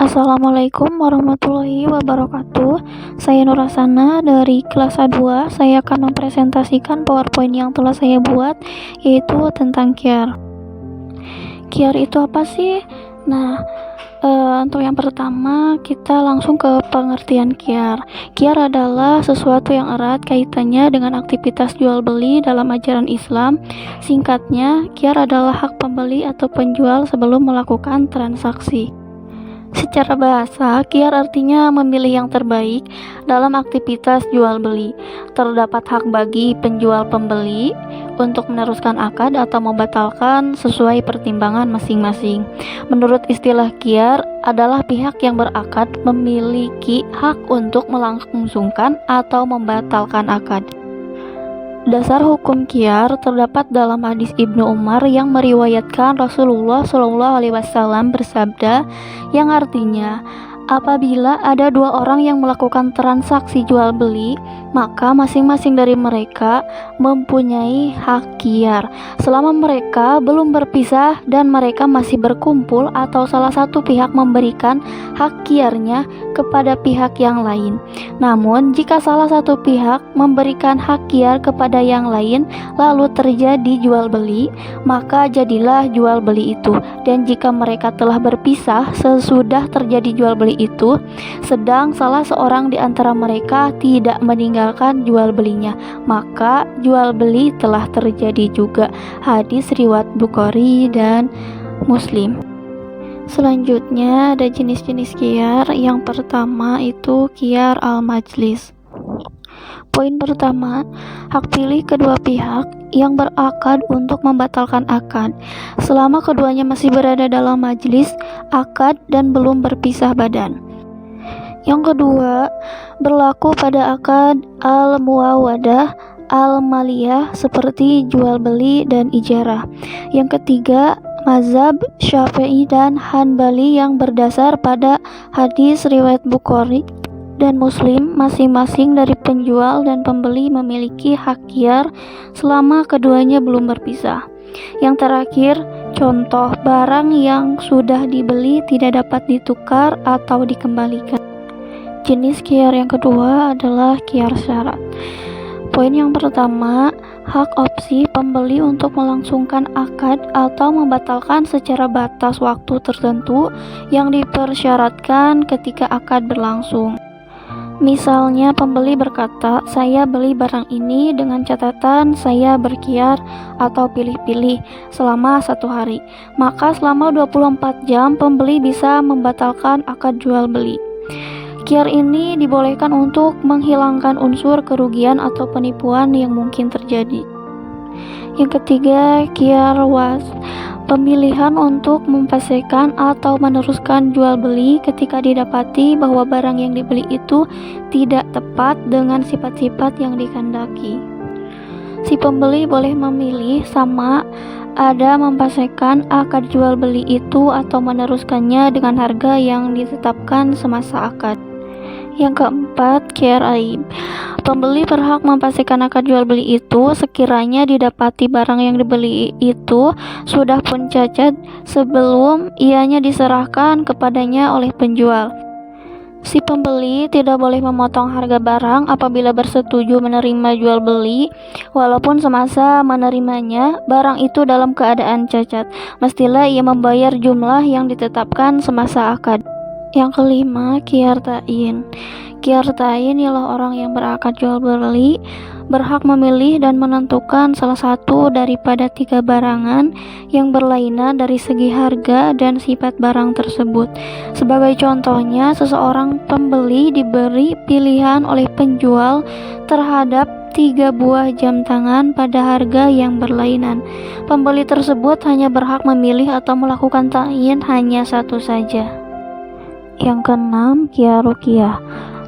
Assalamualaikum warahmatullahi wabarakatuh. Saya Nurasana dari kelas A2. Saya akan mempresentasikan PowerPoint yang telah saya buat, yaitu tentang KIAR. KIAR itu apa sih? Nah, untuk yang pertama kita langsung ke pengertian KIAR. KIAR adalah sesuatu yang erat kaitannya dengan aktivitas jual beli dalam ajaran Islam. Singkatnya, KIAR adalah hak pembeli atau penjual sebelum melakukan transaksi. Secara bahasa, KIAR artinya memilih yang terbaik dalam aktivitas jual beli. Terdapat hak bagi penjual pembeli untuk meneruskan akad atau membatalkan sesuai pertimbangan masing-masing. Menurut istilah KIAR adalah pihak yang berakad memiliki hak untuk melangsungkan atau membatalkan akad. Dasar hukum KIAR terdapat dalam hadis Ibnu Umar yang meriwayatkan Rasulullah SAW bersabda, yang artinya, apabila ada dua orang yang melakukan transaksi jual beli, maka masing-masing dari mereka mempunyai hak KIAR selama mereka belum berpisah dan mereka masih berkumpul atau salah satu pihak memberikan hak KIAR-nya kepada pihak yang lain. Namun, jika salah satu pihak memberikan hak KIAR kepada yang lain lalu terjadi jual beli, maka jadilah jual beli itu. Dan jika mereka telah berpisah sesudah terjadi jual beli itu, sedang salah seorang di antara mereka tidak meninggalkan jual belinya, maka jual beli telah terjadi juga. Hadis riwayat Bukhari dan Muslim. Selanjutnya ada jenis-jenis KIAR. Yang pertama itu KIAR al-majlis. Poin pertama, hak pilih kedua pihak yang berakad untuk membatalkan akad selama keduanya masih berada dalam majelis akad dan belum berpisah badan. Yang kedua, berlaku pada akad al-muawadah al-maliyah seperti jual beli dan ijarah. Yang ketiga, mazhab Syafi'i dan Hanbali yang berdasar pada hadis riwayat Bukhari dan Muslim, masing-masing dari penjual dan pembeli memiliki hak KIAR selama keduanya belum berpisah. Yang terakhir, contoh barang yang sudah dibeli tidak dapat ditukar atau dikembalikan. Jenis KIAR yang kedua adalah KIAR syarat. Poin yang pertama, hak opsi pembeli untuk melangsungkan akad atau membatalkan secara batas waktu tertentu yang dipersyaratkan ketika akad berlangsung. Misalnya pembeli berkata, saya beli barang ini dengan catatan saya berkiar atau pilih-pilih selama 1 hari. Maka selama 24 jam pembeli bisa membatalkan akad jual beli. KIAR ini dibolehkan untuk menghilangkan unsur kerugian atau penipuan yang mungkin terjadi. Yang ketiga, KIAR was. Pemilihan untuk memfasihkan atau meneruskan jual beli ketika didapati bahwa barang yang dibeli itu tidak tepat dengan sifat-sifat yang dikehendaki. Si pembeli boleh memilih sama ada memfasihkan akad jual beli itu atau meneruskannya dengan harga yang ditetapkan semasa akad. Yang keempat, KIAR aib. Pembeli berhak memfasihkan akad jual beli itu sekiranya didapati barang yang dibeli itu sudah pun cacat sebelum ianya diserahkan kepadanya oleh penjual. Si pembeli tidak boleh memotong harga barang apabila bersetuju menerima jual beli, walaupun semasa menerimanya barang itu dalam keadaan cacat. Mestilah ia membayar jumlah yang ditetapkan semasa akad. Yang kelima, KIAR ta'in. KIAR ta'in ialah orang yang berakad jual beli berhak memilih dan menentukan salah satu daripada 3 barangan yang berlainan dari segi harga dan sifat barang tersebut. Sebagai contohnya, seseorang pembeli diberi pilihan oleh penjual terhadap 3 buah jam tangan pada harga yang berlainan. Pembeli tersebut hanya berhak memilih atau melakukan ta'in hanya satu saja. Yang keenam, KIAR ruqyah.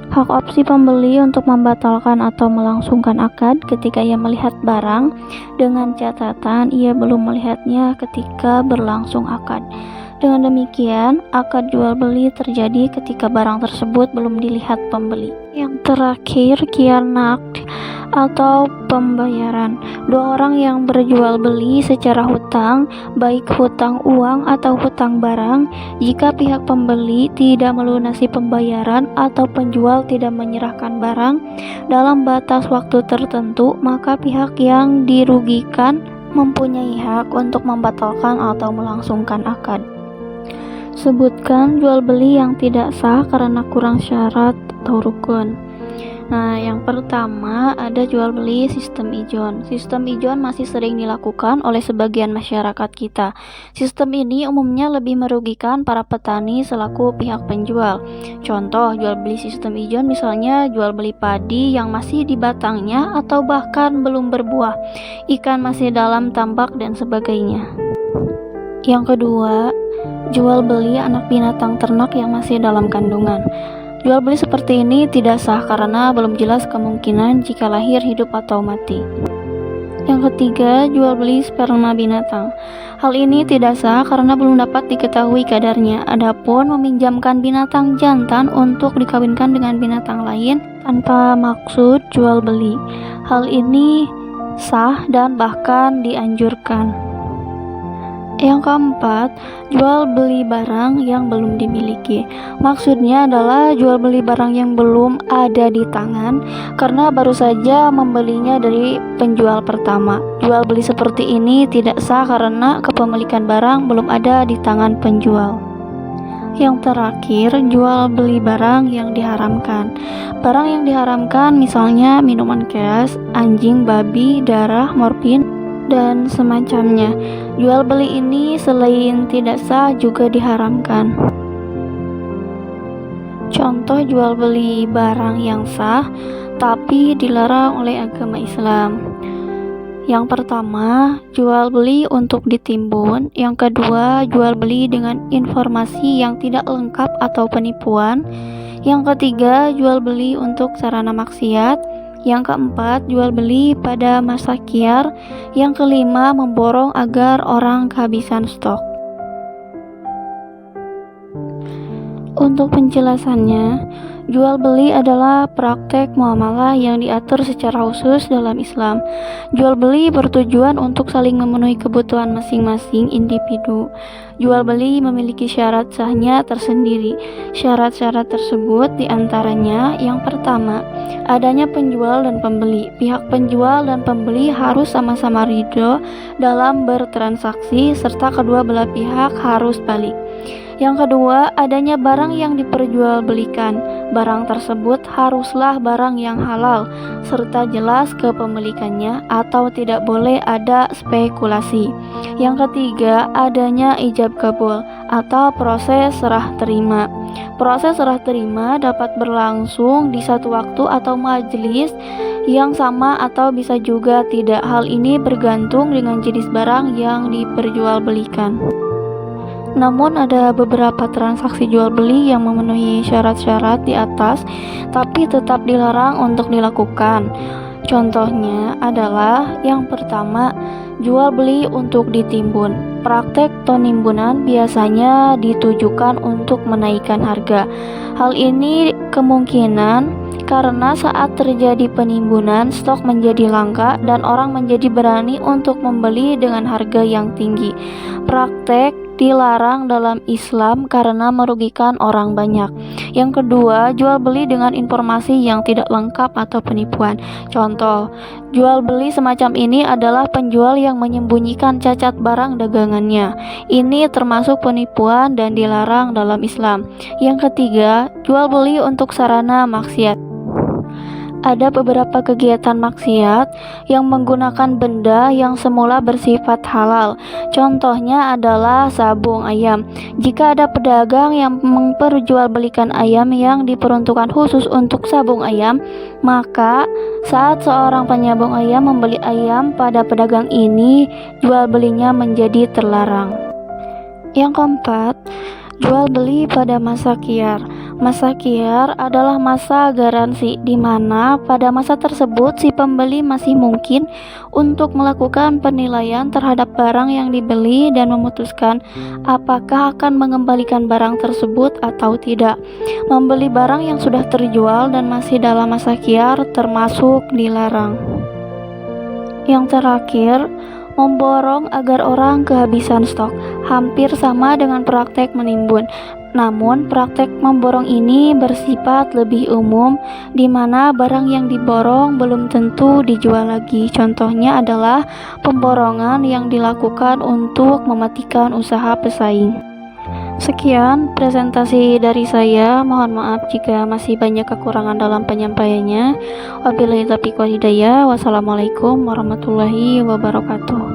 Hak opsi pembeli untuk membatalkan atau melangsungkan akad ketika ia melihat barang dengan catatan ia belum melihatnya ketika berlangsung akad. Dengan demikian, akad jual beli terjadi ketika barang tersebut belum dilihat pembeli. Yang terakhir, khiyar naqd atau pembayaran. Dua orang yang berjual beli secara hutang, baik hutang uang atau hutang barang, jika pihak pembeli tidak melunasi pembayaran atau penjual tidak menyerahkan barang dalam batas waktu tertentu, maka pihak yang dirugikan mempunyai hak untuk membatalkan atau melangsungkan akad. Sebutkan jual beli yang tidak sah karena kurang syarat atau rukun. Nah, yang pertama ada jual beli sistem ijon. Sistem ijon masih sering dilakukan oleh sebagian masyarakat kita. Sistem ini umumnya lebih merugikan para petani selaku pihak penjual. Contoh jual beli sistem ijon misalnya jual beli padi yang masih di batangnya atau bahkan belum berbuah, ikan masih dalam tambak dan sebagainya. Yang kedua, jual beli anak binatang ternak yang masih dalam kandungan. Jual beli seperti ini tidak sah karena belum jelas kemungkinan jika lahir hidup atau mati. Yang ketiga, jual beli sperma binatang. Hal ini tidak sah karena belum dapat diketahui kadarnya. Adapun meminjamkan binatang jantan untuk dikawinkan dengan binatang lain tanpa maksud jual beli, hal ini sah dan bahkan dianjurkan. Yang keempat, jual beli barang yang belum dimiliki. Maksudnya adalah jual beli barang yang belum ada di tangan karena baru saja membelinya dari penjual pertama. Jual beli seperti ini tidak sah karena kepemilikan barang belum ada di tangan penjual. Yang terakhir, jual beli barang yang diharamkan. Barang yang diharamkan misalnya minuman keras, anjing, babi, darah, morfin, dan semacamnya. Jual beli ini selain tidak sah juga diharamkan. Contoh jual beli barang yang sah tapi dilarang oleh agama Islam. Yang pertama, jual beli untuk ditimbun. Yang kedua, jual beli dengan informasi yang tidak lengkap atau penipuan. Yang ketiga, jual beli untuk sarana maksiat. Yang keempat, jual beli pada masa khiyar. Yang kelima, memborong agar orang kehabisan stok. Untuk penjelasannya, jual beli adalah praktek muamalah yang diatur secara khusus dalam Islam. Jual beli bertujuan untuk saling memenuhi kebutuhan masing-masing individu. Jual beli memiliki syarat sahnya tersendiri. Syarat-syarat tersebut diantaranya yang pertama, adanya penjual dan pembeli. Pihak penjual dan pembeli harus sama-sama ridho dalam bertransaksi serta kedua belah pihak harus balik. Yang kedua, adanya barang yang diperjualbelikan. Barang tersebut haruslah barang yang halal serta jelas kepemilikannya atau tidak boleh ada spekulasi. Yang ketiga, adanya ijab kabul atau proses serah terima. Proses serah terima dapat berlangsung di satu waktu atau majelis yang sama atau bisa juga tidak. Hal ini bergantung dengan jenis barang yang diperjualbelikan. Namun ada beberapa transaksi jual beli yang memenuhi syarat-syarat di atas tapi tetap dilarang untuk dilakukan. Contohnya adalah yang pertama, jual beli untuk ditimbun. Praktek penimbunan biasanya ditujukan untuk menaikkan harga. Hal ini kemungkinan karena saat terjadi penimbunan, stok menjadi langka dan orang menjadi berani untuk membeli dengan harga yang tinggi. Praktek dilarang dalam Islam karena merugikan orang banyak. Yang kedua, jual beli dengan informasi yang tidak lengkap atau penipuan. Contoh, jual beli semacam ini adalah penjual yang menyembunyikan cacat barang dagangannya. Ini termasuk penipuan dan dilarang dalam Islam. Yang ketiga, jual beli untuk sarana maksiat. Ada beberapa kegiatan maksiat yang menggunakan benda yang semula bersifat halal. Contohnya adalah sabung ayam. Jika ada pedagang yang memperjualbelikan ayam yang diperuntukkan khusus untuk sabung ayam, maka saat seorang penyabung ayam membeli ayam pada pedagang ini, jual belinya menjadi terlarang. Yang keempat, jual beli pada masa khiyar. Masa KIAR adalah masa garansi, di mana pada masa tersebut si pembeli masih mungkin untuk melakukan penilaian terhadap barang yang dibeli dan memutuskan apakah akan mengembalikan barang tersebut atau tidak. Membeli barang yang sudah terjual dan masih dalam masa KIAR termasuk dilarang. Yang terakhir, memborong agar orang kehabisan stok, hampir sama dengan praktek menimbun. Namun, praktek memborong ini bersifat lebih umum, di mana barang yang diborong belum tentu dijual lagi. Contohnya adalah pemborongan yang dilakukan untuk mematikan usaha pesaing. Sekian presentasi dari saya. Mohon maaf jika masih banyak kekurangan dalam penyampaiannya. Wabillahi taufiq wal hidayah. Wassalamualaikum warahmatullahi wabarakatuh.